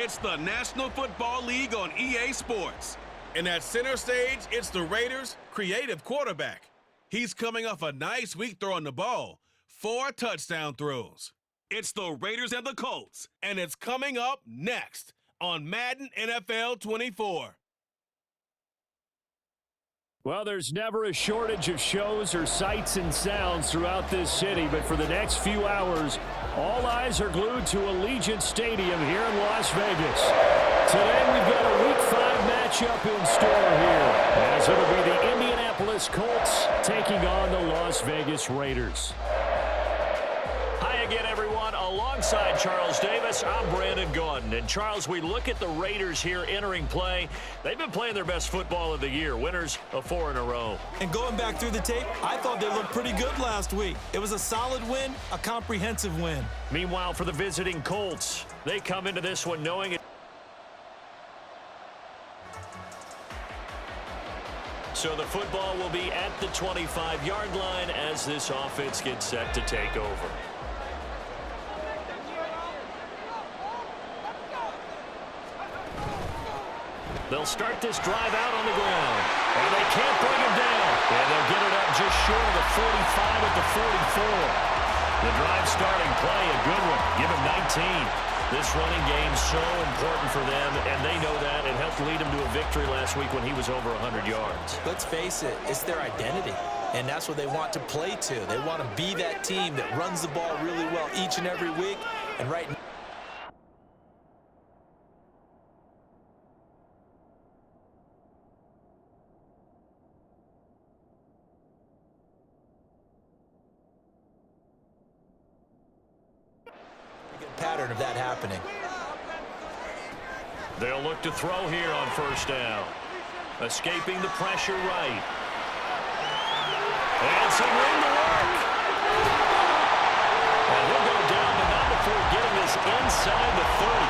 It's the National Football League on EA Sports. And at center stage, it's the Raiders' creative quarterback. He's coming off a nice week throwing the ball. 4 touchdown throws. It's the Raiders and the Colts, and it's coming up next on Madden NFL 24. Well, there's never a shortage of shows or sights and sounds throughout this city, but for the next few hours, all eyes are glued to Allegiant Stadium here in Las Vegas. Today we've got a Week 5 matchup in store here, as it'll be the Indianapolis Colts taking on the Las Vegas Raiders. Hi again, everyone. Alongside Charles Davis, I'm Brandon Gaudin. And Charles, we look at the Raiders here entering play. They've been playing their best football of the year, winners of 4 in a row. And going back through the tape, I thought they looked pretty good last week. It was a solid win, a comprehensive win. Meanwhile, for the visiting Colts, they come into this one knowing it. So the football will be at the 25-yard line as this offense gets set to take over. They'll start this drive out on the ground. And they can't bring him down. And they'll get it up just short of the 45 at the 44. The drive starting play, a good one. Give him 19. This running game so important for them, and they know that. It helped lead them to a victory last week when he was over 100 yards. Let's face it, it's their identity. And that's what they want to play to. They want to be that team that runs the ball really well each and every week. And right now, pattern of that happening. They'll look to throw here on first down. Escaping the pressure right. And some room to work. And he'll go down, but not before getting this inside the 30.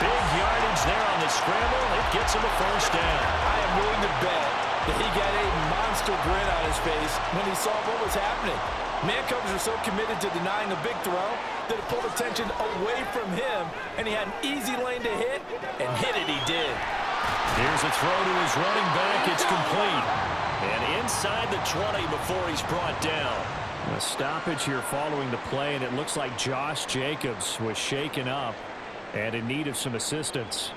Big yardage there on the scramble. It gets him a first down. I am willing to bet that he got a monster grin on his face when he saw what was happening. Man covers are so committed to denying a big throw that it pulled attention away from him, and he had an easy lane to hit, and hit it he did. Here's a throw to his running back. It's complete. And inside the 20 before he's brought down. A stoppage here following the play, and it looks like Josh Jacobs was shaken up and in need of some assistance.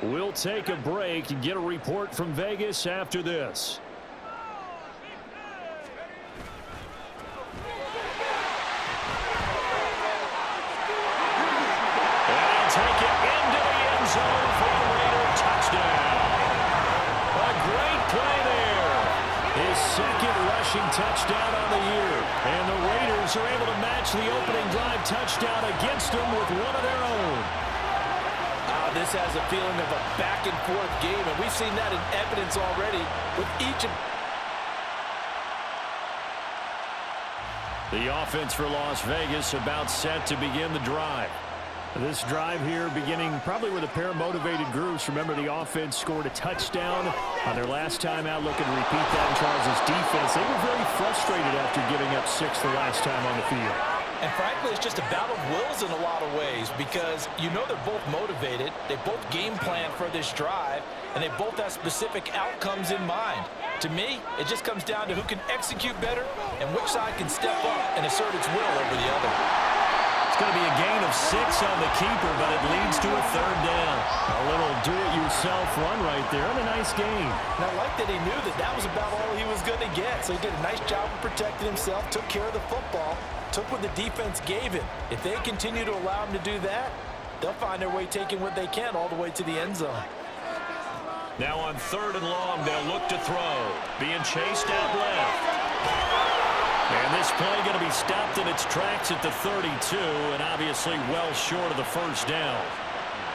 We'll take a break and get a report from Vegas after this. Take it into the end zone for the Raider touchdown. A great play there. His second rushing touchdown on the year. And the Raiders are able to match the opening drive touchdown against them with one of their own. This has a feeling of a back-and-forth game, and we've seen that in evidence already with each of... The offense for Las Vegas about set to begin the drive. This drive here beginning probably with a pair of motivated groups. Remember, the offense scored a touchdown on their last time out. Looking to repeat that in Charles' defense. They were very frustrated after giving up 6 the last time on the field. And frankly, it's just a battle of wills in a lot of ways because you know they're both motivated. They both game plan for this drive, and they both have specific outcomes in mind. To me, it just comes down to who can execute better and which side can step up and assert its will over the other. It's going to be a gain of 6 on the keeper, but it leads to a third down. A little do-it-yourself run right there, and a nice gain. And I like that he knew that that was about all he was going to get. So he did a nice job of protecting himself, took care of the football, took what the defense gave him. If they continue to allow him to do that, they'll find their way taking what they can all the way to the end zone. Now on 3rd and long, they'll look to throw. Being chased out left. And this play going to be stopped in its tracks at the 32, and obviously well short of the first down.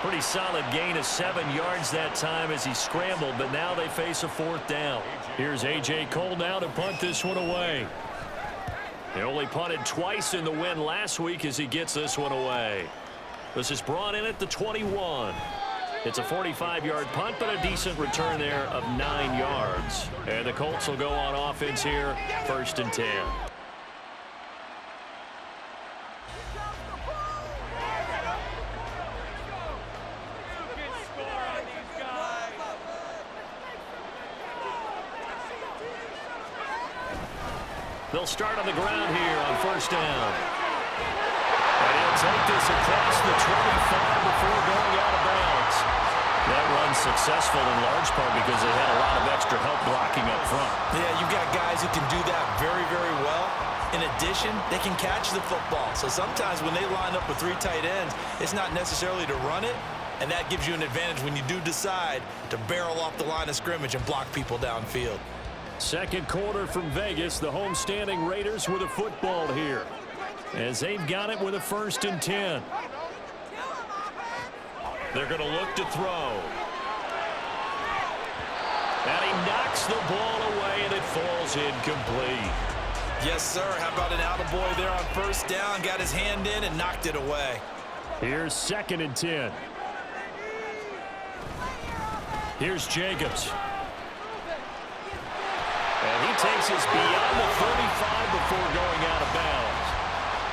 Pretty solid gain of 7 yards that time as he scrambled, but now they face a 4th down. Here's A.J. Cole now to punt this one away. He only punted twice in the win last week as he gets this one away. This is brought in at the 21. It's a 45-yard punt, but a decent return there of 9 yards. And the Colts will go on offense here, 1st and 10. They'll start on the ground here on first down. And he'll take this across the 25 before going out of bounds. That run's successful in large part because they had a lot of extra help blocking up front. Yeah, you've got guys who can do that very, very well. In addition, they can catch the football. So sometimes when they line up with 3 tight ends, it's not necessarily to run it, and that gives you an advantage when you do decide to barrel off the line of scrimmage and block people downfield. Second quarter from Vegas, the homestanding Raiders with a football here, as they've got it with a 1st and 10. They're going to look to throw. And he knocks the ball away, and it falls incomplete. Yes, sir. How about an attaboy there on first down? Got his hand in and knocked it away. Here's 2nd and 10. Here's Jacobs. And he takes us beyond the 35 before going out of bounds.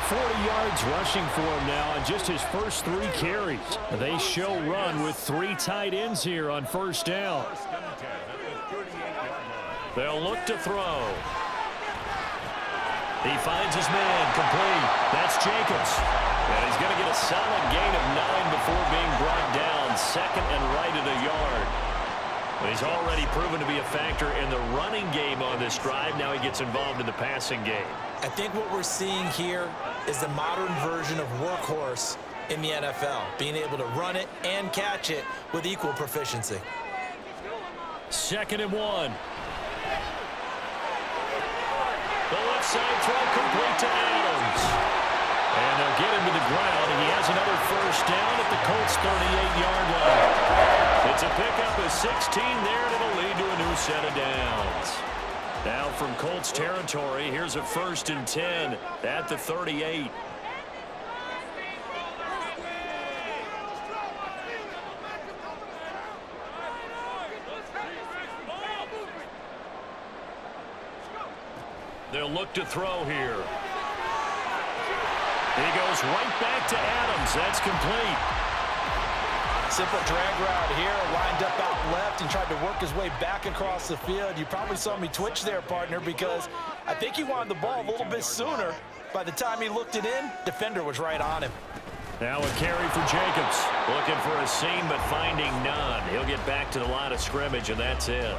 40 yards rushing for him now on just his first 3 carries. They show run with 3 tight ends here on first down. They'll look to throw. He finds his man complete. That's Jacobs. And he's going to get a solid gain of 9 before being brought down. 2nd and right at a yard. But he's already proven to be a factor in the running game on this drive. Now he gets involved in the passing game. I think what we're seeing here is the modern version of workhorse in the NFL, being able to run it and catch it with equal proficiency. 2nd and 1. The left side throw complete to Adams. And they'll get him to the ground, and he has another first down at the Colts' 38-yard line. It's a pickup of 16 there, and it'll lead to a new set of downs. Now from Colts territory, here's a 1st and 10 at the 38. They'll look to throw here. He goes right back to Adams. That's complete. Simple drag route here, lined up out left and tried to work his way back across the field. You probably saw me twitch there, partner, because I think he wanted the ball a little bit sooner. By the time he looked it in, defender was right on him. Now a carry for Jacobs. Looking for a seam, but finding none. He'll get back to the line of scrimmage, and that's it.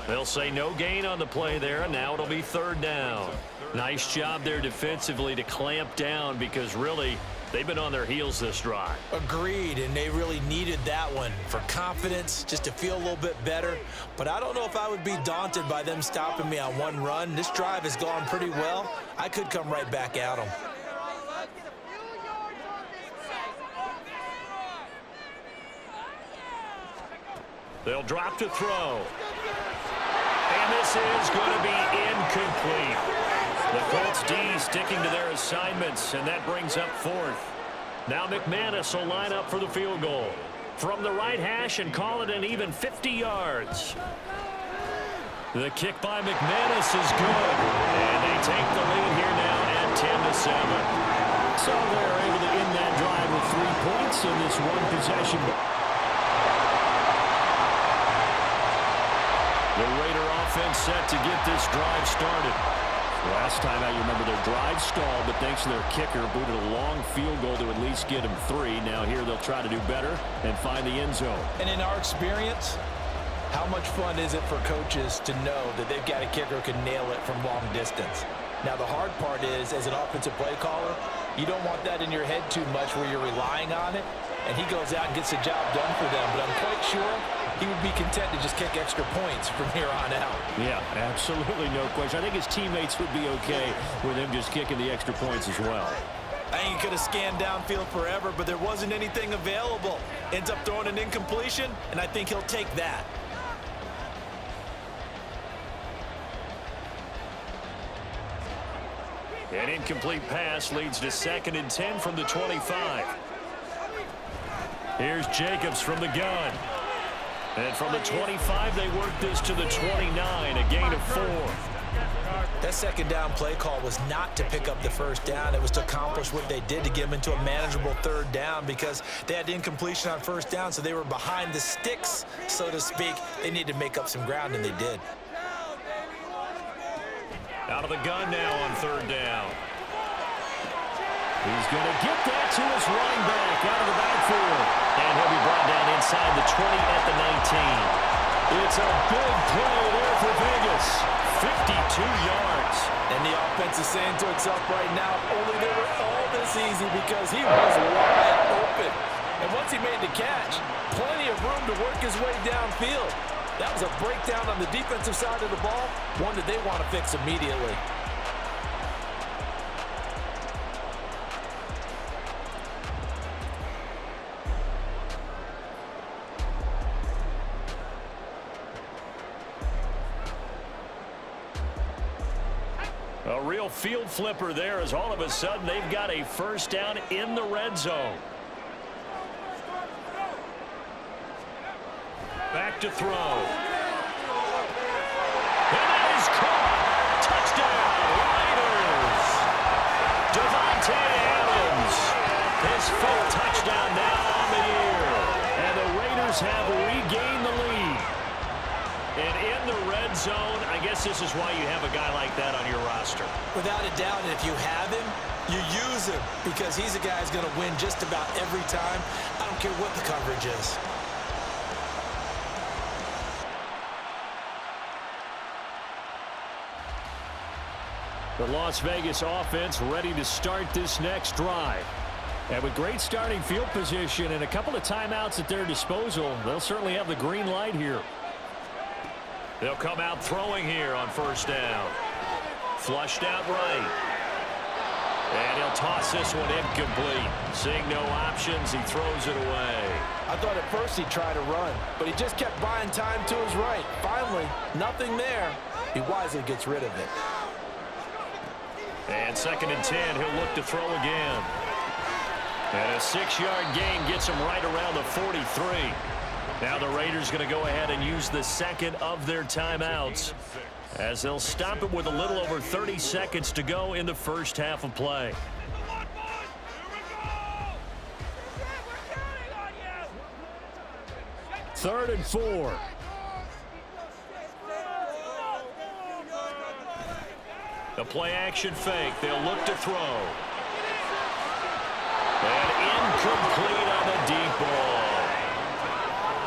They'll say no gain on the play there, and now it'll be 3rd down. Nice job there defensively to clamp down because really they've been on their heels this drive. Agreed, and they really needed that one for confidence, just to feel a little bit better. But I don't know if I would be daunted by them stopping me on one run. This drive has gone pretty well. I could come right back at them. They'll drop to throw. And this is going to be incomplete. The Colts D sticking to their assignments, and that brings up 4th. Now McManus will line up for the field goal from the right hash and call it an even 50 yards. The kick by McManus is good, and they take the lead here now at 10-7. So they're able to end that drive with 3 points in this one possession. The Raider offense set to get this drive started. Last time out, you remember their drive stalled, but thanks to their kicker, booted a long field goal to at least get them 3. Now here they'll try to do better and find the end zone. And in our experience, how much fun is it for coaches to know that they've got a kicker who can nail it from long distance? Now the hard part is, as an offensive play caller, you don't want that in your head too much where you're relying on it, and he goes out and gets the job done for them. But I'm quite sure he would be content to just kick extra points from here on out. Yeah, absolutely no question. I think his teammates would be okay with him just kicking the extra points as well. I think he could have scanned downfield forever, but there wasn't anything available. Ends up throwing an incompletion, and I think he'll take that. An incomplete pass leads to 2nd and 10 from the 25. Here's Jacobs from the gun. And from the 25, they work this to the 29, a gain of 4. That 2nd down play call was not to pick up the 1st down. It was to accomplish what they did to get them into a manageable 3rd down because they had incompletion on 1st down, so they were behind the sticks, so to speak. They needed to make up some ground, and they did. Out of the gun now on third down. He's going to get that to his running back out of the backfield. And he'll be brought down inside the 20 at the 19. It's a big play there for Vegas. 52 yards. And the offense is saying to itself right now, only they were all this easy because he was wide open. And once he made the catch, plenty of room to work his way downfield. That was a breakdown on the defensive side of the ball, one that they want to fix immediately. A real field flipper there as all of a sudden they've got a first down in the red zone. Back to throw. And that is caught. Touchdown, Raiders. Devontae Adams. His fifth touchdown now on the year. And the Raiders have regained the lead. And in the red zone, I guess this is why you have a guy like that on your roster. Without a doubt, and if you have him, you use him because he's a guy who's going to win just about every time. I don't care what the coverage is. The Las Vegas offense ready to start this next drive. And with great starting field position and a couple of timeouts at their disposal, they'll certainly have the green light here. They'll come out throwing here on first down. Flushed out right. And he'll toss this one incomplete. Seeing no options, he throws it away. I thought at first he'd try to run, but he just kept buying time to his right. Finally, nothing there. He wisely gets rid of it. And 2nd and 10, he'll look to throw again. And a 6-yard gain gets him right around the 43. Now the Raiders going to go ahead and use the second of their timeouts as they'll stop it with a little over 30 seconds to go in the first half of play. Third and 4. The play action fake. They'll look to throw. And incomplete on the deep ball.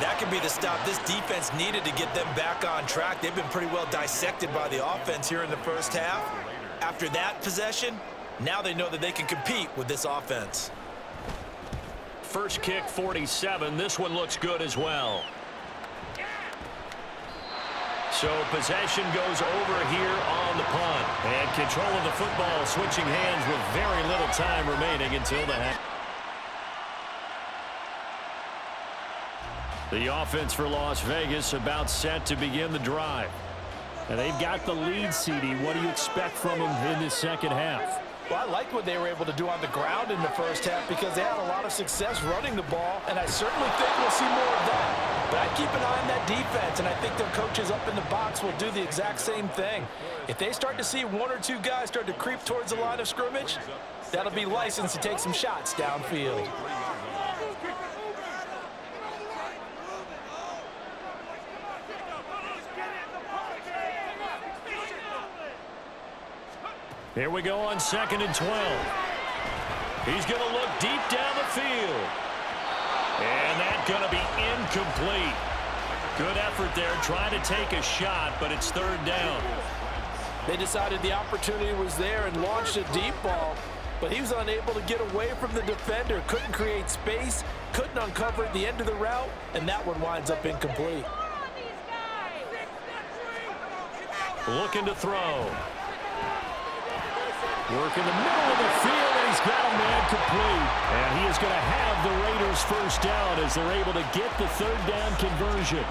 That could be the stop this defense needed to get them back on track. They've been pretty well dissected by the offense here in the first half. After that possession, now they know that they can compete with this offense. First kick, 47. This one looks good as well. So possession goes over here on the punt. And control of the football switching hands with very little time remaining until the half. The offense for Las Vegas about set to begin the drive. And they've got the lead, CD. What do you expect from them in this second half? Well, I liked what they were able to do on the ground in the first half because they had a lot of success running the ball, and I certainly think we'll see more of that. But I keep an eye on that defense, and I think their coaches up in the box will do the exact same thing. If they start to see one or two guys start to creep towards the line of scrimmage, that'll be licensed to take some shots downfield. Here we go on 2nd and 12. He's going to look deep down the field. And that's going to be incomplete. Good effort there trying to take a shot, but it's third down. They decided the opportunity was there and launched a deep ball, but he was unable to get away from the defender, couldn't create space, couldn't uncover at the end of the route, and that one winds up incomplete. Looking to throw. Work in the middle of the field, and he's got a man complete. And he is going to have the Raiders first down as they're able to get the third down conversion.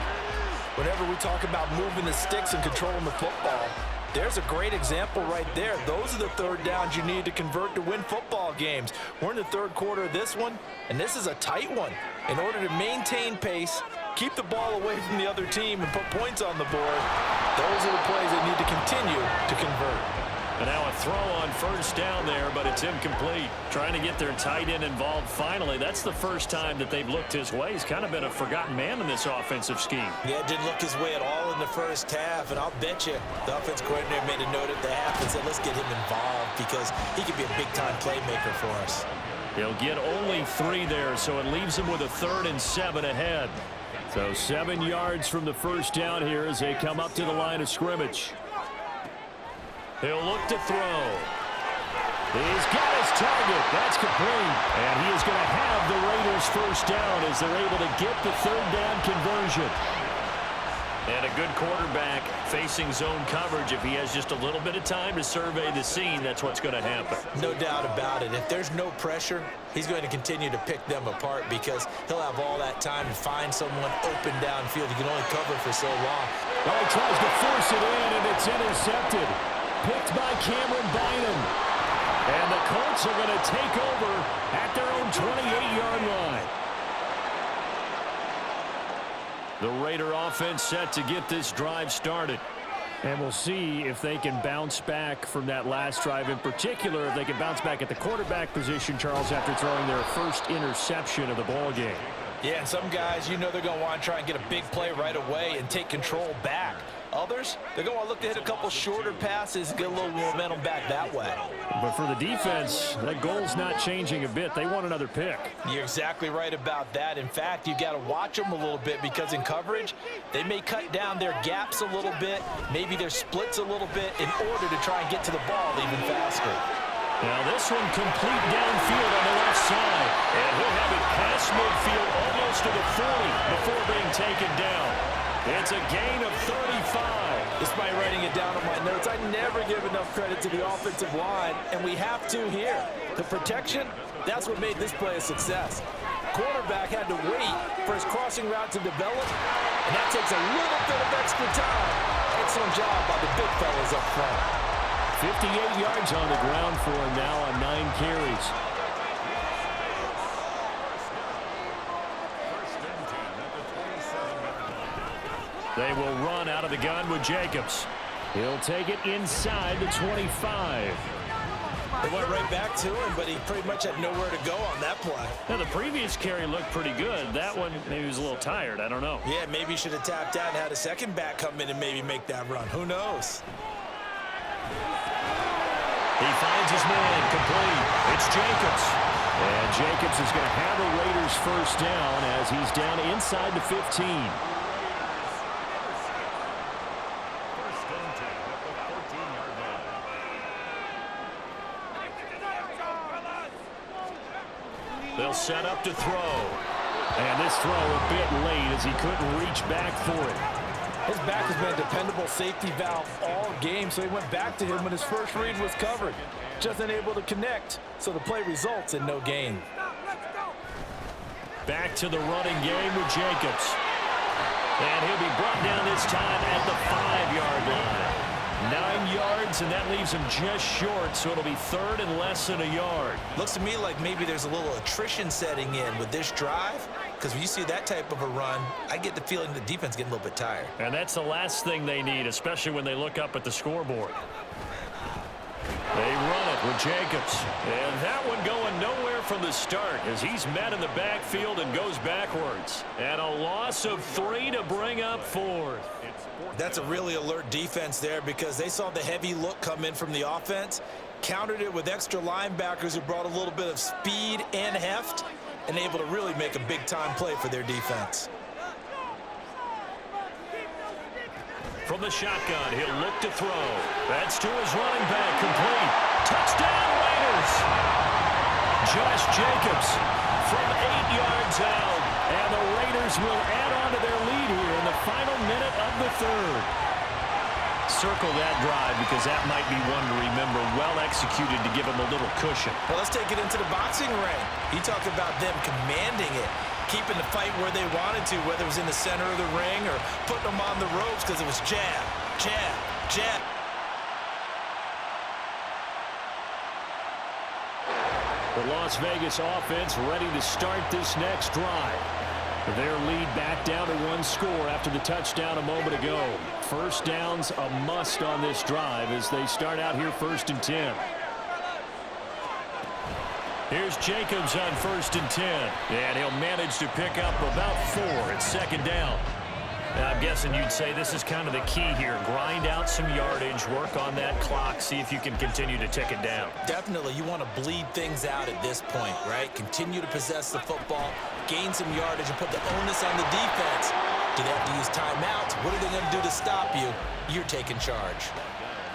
Whenever we talk about moving the sticks and controlling the football, there's a great example right there. Those are the third downs you need to convert to win football games. We're in the third quarter of this one, and this is a tight one. In order to maintain pace, keep the ball away from the other team, and put points on the board, those are the plays they need to continue to convert. And now a throw on first down there, but it's incomplete. Trying to get their tight end involved finally. That's the first time that they've looked his way. He's kind of been a forgotten man in this offensive scheme. Yeah, it didn't look his way at all in the first half, and I'll bet you the offense coordinator made a note at the half and said, let's get him involved because he could be a big-time playmaker for us. He'll get only 3 there, so it leaves him with a 3rd and 7 ahead. So 7 yards from the first down here as they come up to the line of scrimmage. He'll look to throw. He's got his target. That's complete. And he is going to have the Raiders first down as they're able to get the 3rd down conversion. And a good quarterback facing zone coverage. If he has just a little bit of time to survey the scene, that's what's going to happen. No doubt about it. If there's no pressure, he's going to continue to pick them apart because he'll have all that time to find someone open downfield. He can only cover for so long. Well, he tries to force it in, and it's intercepted. Picked by Cameron Bynum. And the Colts are going to take over at their own 28-yard line. The Raider offense set to get this drive started. And we'll see if they can bounce back from that last drive. In particular, if they can bounce back at the quarterback position, Charles, after throwing their first interception of the ball game. Yeah, and some guys, you know they're going to want to try and get a big play right away and take control back. Others, they're going to want to look to hit a couple shorter passes, get a little momentum back that way. But for the defense, that goal's not changing a bit. They want another pick. You're exactly right about that. In fact, you've got to watch them a little bit because in coverage, they may cut down their gaps a little bit, maybe their splits a little bit in order to try and get to the ball even faster. Now this one complete downfield on the left side. And he'll have it past midfield almost to the 40 before being taken down. It's a gain of 35. Despite writing it down on my notes, I never give enough credit to the offensive line, and we have to here. The protection, that's what made this play a success. Quarterback had to wait for his crossing route to develop, and that takes a little bit of extra time. Excellent job by the big fellas up front. 58 yards on the ground for him now on 9 carries. They will run out of the gun with Jacobs. He'll take it inside the 25. They went right back to him, but he pretty much had nowhere to go on that play. Now, the previous carry looked pretty good. That one, maybe he was a little tired. I don't know. Yeah, maybe he should have tapped out and had a second back come in and maybe make that run. Who knows? He finds his man complete. It's Jacobs. And Jacobs is going to have the Raiders first down as he's down inside the 15. They'll set up to throw. And this throw a bit late as he couldn't reach back for it. His back has been a dependable safety valve all game, so he went back to him when his first read was covered. Just unable to connect, so the play results in no gain. Back to the running game with Jacobs. And he'll be brought down this time at the 5-yard line. 9 yards, and that leaves him just short, so it'll be 3rd and less than a yard. Looks to me like maybe there's a little attrition setting in with this drive, because when you see that type of a run, I get the feeling the defense getting a little bit tired. And that's the last thing they need, especially when they look up at the scoreboard. They run it with Jacobs. And that one going nowhere from the start as he's met in the backfield and goes backwards. And a loss of 3 to bring up 4th. That's a really alert defense there because they saw the heavy look come in from the offense, countered it with extra linebackers who brought a little bit of speed and heft, and able to really make a big-time play for their defense. From the shotgun, he'll look to throw. That's to his running back, complete. Touchdown, Raiders! Josh Jacobs from 8 yards out. And the Raiders will add on to their lead here in the final minute of the 3rd. Circle that drive because that might be one to remember. Well executed to give him a little cushion. Well, let's take it into the boxing ring. He talked about them commanding it, keeping the fight where they wanted to, whether it was in the center of the ring or putting them on the ropes because it was jab, jab, jab. The Las Vegas offense ready to start this next drive. Their lead back down to one score after the touchdown a moment ago. First down's a must on this drive as they start out here 1st and 10. Here's Jacobs on 1st and 10. And he'll manage to pick up about 4 at 2nd down. I'm guessing you'd say this is kind of the key here. Grind out some yardage, work on that clock, see if you can continue to tick it down. Definitely, you want to bleed things out at this point, right? Continue to possess the football, gain some yardage, and put the onus on the defense. Do they have to use timeouts? What are they going to do to stop you? You're taking charge.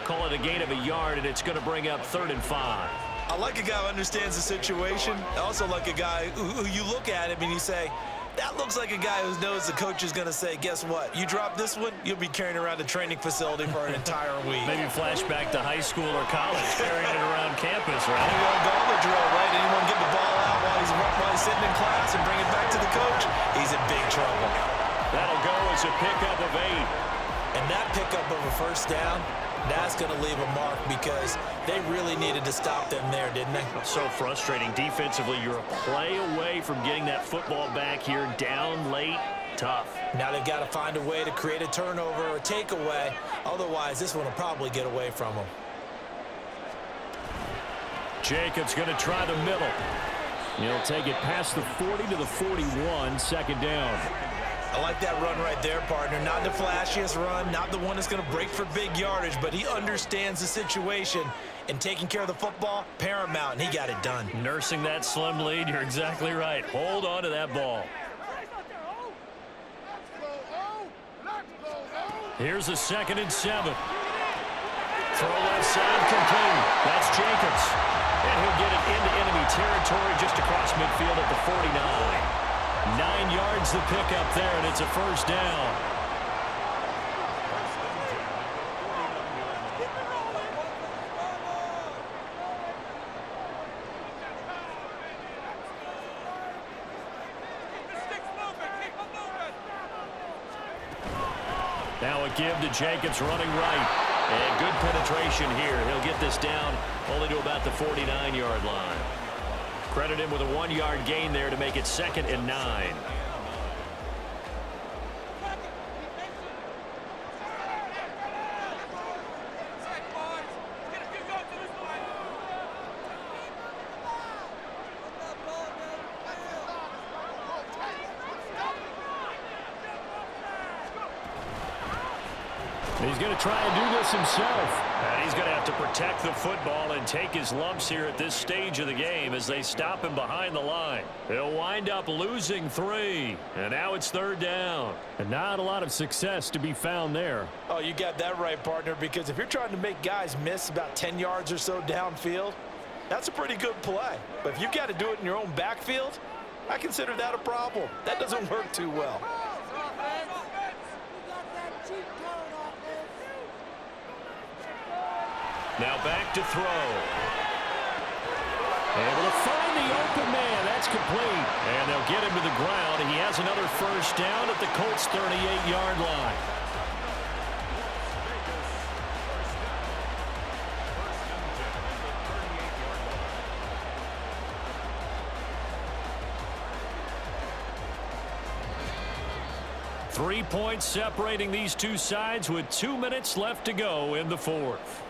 Call it a gain of a yard, and it's going to bring up 3rd and 5. I like a guy who understands the situation. I also like a guy who you look at him and you say, that looks like a guy who knows the coach is going to say, guess what? You drop this one, you'll be carrying around a training facility for an entire week. Maybe flashback to high school or college, carrying it around campus, right? Anyone gauntlet drill, right? Anyone get the ball out while he's sitting in class and bring it back to the coach? He's in big trouble. That'll go as a pickup of 8. And that pickup of a 1st down, that's going to leave a mark because they really needed to stop them there, didn't they? So frustrating. Defensively, you're a play away from getting that football back here. Down late, tough. Now they've got to find a way to create a turnover or a takeaway. Otherwise, this one will probably get away from them. Jacobs going to try the middle. He'll take it past the 40 to the 41, 2nd down. I like that run right there, partner. Not the flashiest run, not the one that's going to break for big yardage, but he understands the situation, and taking care of the football, paramount, and he got it done. Nursing that slim lead, you're exactly right. Hold on to that ball. Here's a 2nd and 7. Throw left side complete. That's Jacobs. And he'll get it into enemy territory just across midfield at the 49. 9 yards the pickup there, and it's a 1st down. Now a give to Jacobs running right. And good penetration here. He'll get this down only to about the 49-yard line. Credit him with a 1-yard gain there to make it 2nd and 9. He's going to try and do this himself. And he's going to have to protect the football and take his lumps here at this stage of the game as they stop him behind the line. He'll wind up losing 3. And now it's 3rd down. And not a lot of success to be found there. Oh, you got that right, partner, because if you're trying to make guys miss about 10 yards or so downfield, that's a pretty good play. But if you've got to do it in your own backfield, I consider that a problem. That doesn't work too well. Now back to throw. Able to find the open man. That's complete. And they'll get him to the ground. And he has another 1st down at the Colts' 38-yard line. Three points separating these two sides with 2 minutes left to go in the 4th.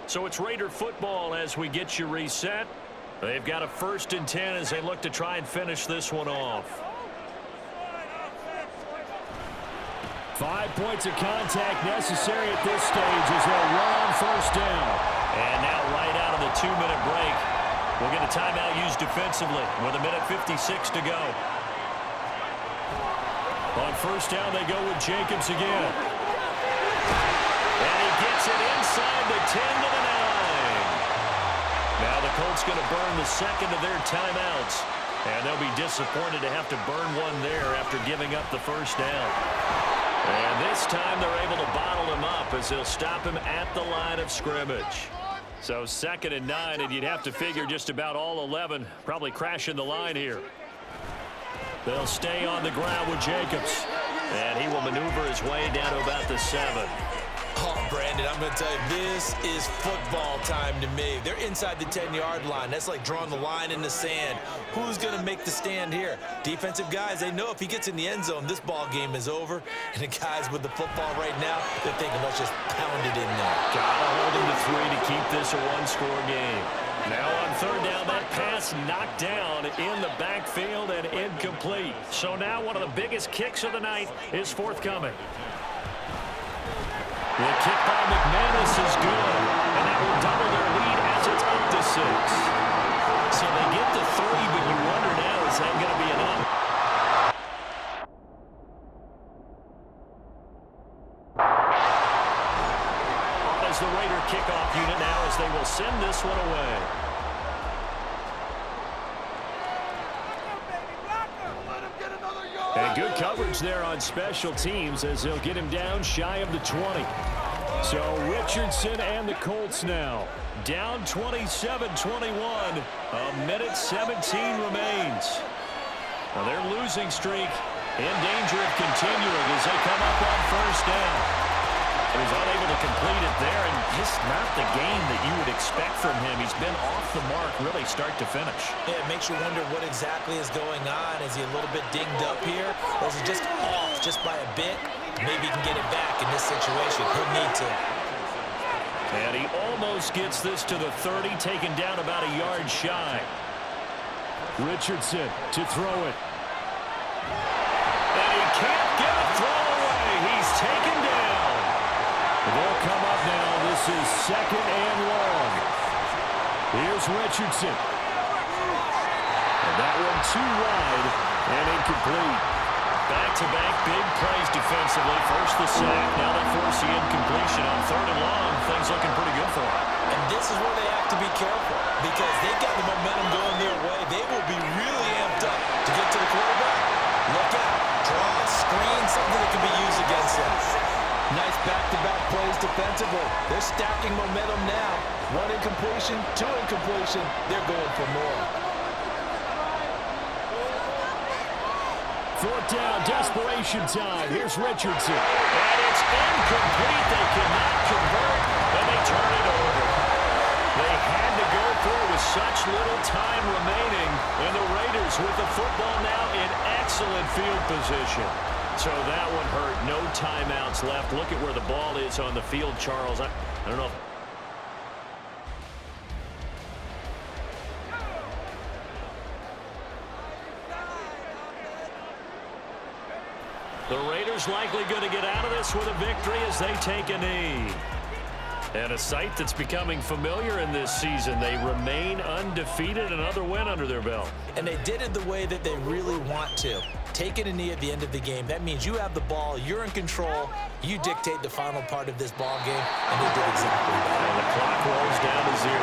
So it's Raider football as we get you reset. They've got a 1st and 10 as they look to try and finish this one off. 5 points of contact necessary at this stage as they'll run on 1st down. And now right out of the 2-minute break, we'll get a timeout used defensively with 1:56 to go. On 1st down, they go with Jacobs again. And he gets it inside the 10 to the 9. Now the Colts going to burn the 2nd of their timeouts. And they'll be disappointed to have to burn one there after giving up the 1st down. And this time they're able to bottle him up as they'll stop him at the line of scrimmage. So 2nd and 9, and you'd have to figure just about all 11 probably crashing the line here. They'll stay on the ground with Jacobs. And he will maneuver his way down to about the 7. Oh, Brandon, I'm going to tell you, this is football time to me. They're inside the 10-yard line. That's like drawing the line in the sand. Who's going to make the stand here? Defensive guys, they know if he gets in the end zone, this ball game is over. And the guys with the football right now, they're thinking, let's just pound it in there. Gotta hold him to 3 to keep this a one-score game. Now on third down, that pass knocked down in the backfield and incomplete. So now one of the biggest kicks of the night is forthcoming. The kick by McManus is good, and that will double their lead as it's up to 6. So they get to 3, but you wonder now, is that going to be enough? On as the Raider kickoff unit now as they will send this one away. And good coverage there on special teams as they'll get him down shy of the 20. So Richardson and the Colts now down 27-21. A minute 17 remains. Now their losing streak in danger of continuing as they come up on first down. He was unable to complete it there, and just not the game that you would expect from him. He's been off the mark really start to finish. Yeah, it makes you wonder what exactly is going on. Is he a little bit dinged up here, or is he just off just by a bit? Maybe he can get it back in this situation. He'll need to. And he almost gets this to the 30, taken down about a yard shy. Richardson to throw it. And he can't get a throw away. He's taken down. They'll come up now. This is second and long. Here's Richardson. And that one too wide and incomplete. Back-to-back big plays defensively. First the sack, now they force the incompletion on third and long. Things looking pretty good for them. And this is where they have to be careful because they've got the momentum going their way. They will be really amped up to get to the quarterback. Look out. Draw, screen, something that can be used against them. Nice back-to-back plays defensively. They're stacking momentum now. 1 incompletion, 2 incompletion. They're going for more. Fourth down, desperation time. Here's Richardson. And it's incomplete. They cannot convert, and they turn it over. They had to go through with such little time remaining, and the Raiders with the football now in excellent field position. So that one hurt. No timeouts left. Look at where the ball is on the field, Charles. I don't know. The Raiders likely going to get out of this with a victory as they take a knee. And a sight that's becoming familiar in this season. They remain undefeated, another win under their belt. And they did it the way that they really want to. Taking a knee at the end of the game, that means you have the ball, you're in control, you dictate the final part of this ball game, and they did exactly that. And the clock rolls down to 0.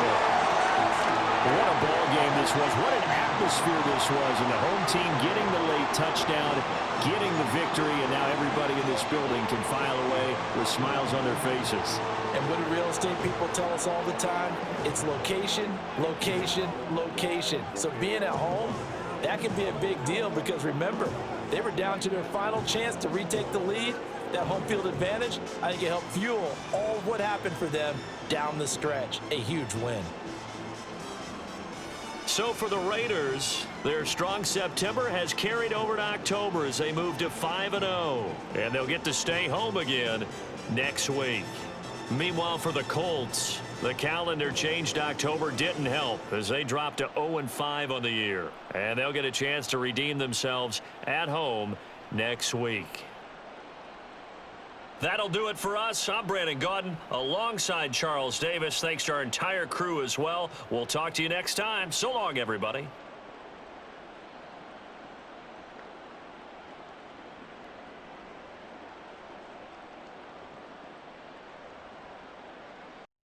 What a ball game this was. What an atmosphere this was. And the home team getting the late touchdown, getting the victory, and now everybody in this building can file away with smiles on their faces. And what do real estate people tell us all the time? It's location, location, location. So being at home, that can be a big deal because remember, they were down to their final chance to retake the lead. That home field advantage, I think it helped fuel all of what happened for them down the stretch. A huge win. So for the Raiders, their strong September has carried over to October as they move to 5-0. And they'll get to stay home again next week. Meanwhile, for the Colts, the calendar changed. October didn't help as they dropped to 0-5 on the year. And they'll get a chance to redeem themselves at home next week. That'll do it for us. I'm Brandon Gaudin alongside Charles Davis. Thanks to our entire crew as well. We'll talk to you next time. So long, everybody.